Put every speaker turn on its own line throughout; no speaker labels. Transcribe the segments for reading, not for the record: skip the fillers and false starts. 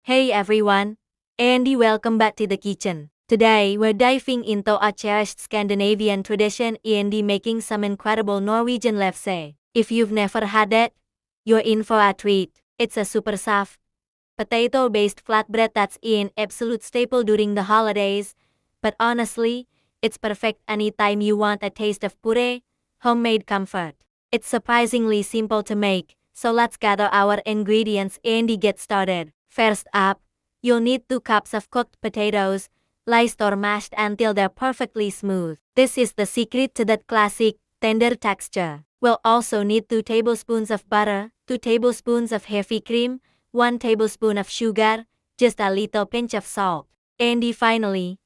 Hey everyone, Andy, welcome back to the kitchen. Today we're diving into a cherished Scandinavian tradition, Andy, making some incredible Norwegian Lefse. If you've never had it, you're in for a treat. It's a super soft, potato-based flatbread that's an absolute staple during the holidays, but honestly, it's perfect anytime you want a taste of pure, homemade comfort. It's surprisingly simple to make, so let's gather our ingredients and get started. First up, you'll need 2 cups of cooked potatoes, sliced or mashed until they're perfectly smooth. This is the secret to that classic, tender texture. We'll also need 2 tablespoons of butter, 2 tablespoons of heavy cream, 1 tablespoon of sugar, just a little pinch of salt. And finally,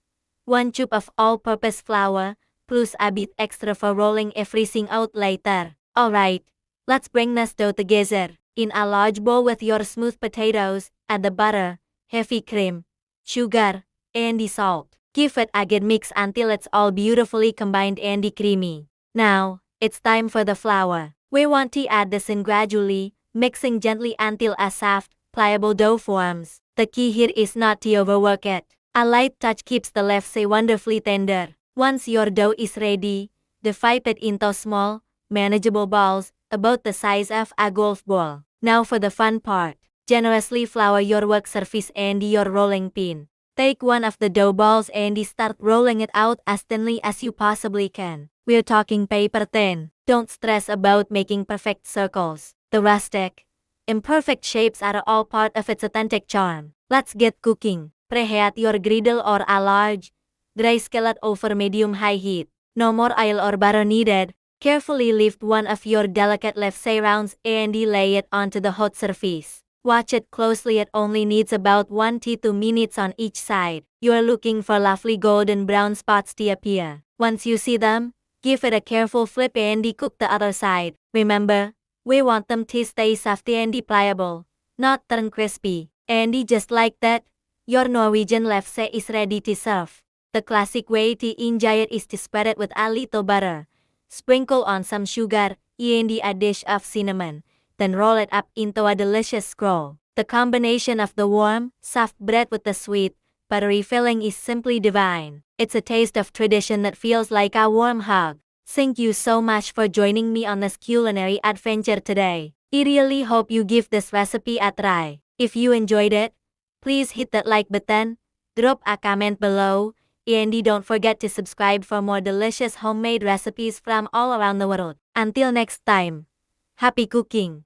1 cup of all-purpose flour, plus a bit extra for rolling everything out later. Alright, let's bring this dough together. In a large bowl with your smooth potatoes, add the butter, heavy cream, sugar, and the salt. Give it a good mix until it's all beautifully combined and creamy. Now, it's time for the flour. We want to add this in gradually, mixing gently until a soft, pliable dough forms. The key here is not to overwork it. A light touch keeps the lefse wonderfully tender. Once your dough is ready, divide it into small, manageable balls, about the size of a golf ball. Now for the fun part. Generously flour your work surface and your rolling pin. Take one of the dough balls and start rolling it out as thinly as you possibly can. We're talking paper thin. Don't stress about making perfect circles. The rustic, imperfect shapes are all part of its authentic charm. Let's get cooking. Preheat your griddle or a large, dry skillet over medium-high heat. No more oil or butter needed. Carefully lift one of your delicate lefse rounds and lay it onto the hot surface. Watch it closely, it only needs about 1 to 2 minutes on each side. You're looking for lovely golden brown spots to appear. Once you see them, give it a careful flip and cook the other side. Remember, we want them to stay soft and pliable, not turn crispy. And just like that, your Norwegian Lefse is ready to serve. The classic way to enjoy it is to spread it with a little butter. Sprinkle on some sugar, and a dish of cinnamon, then roll it up into a delicious scroll. The combination of the warm, soft bread with the sweet, buttery filling is simply divine. It's a taste of tradition that feels like a warm hug. Thank you so much for joining me on this culinary adventure today. I really hope you give this recipe a try. If you enjoyed it, please hit that like button, drop a comment below, and don't forget to subscribe for more delicious homemade recipes from all around the world. Until next time, happy cooking!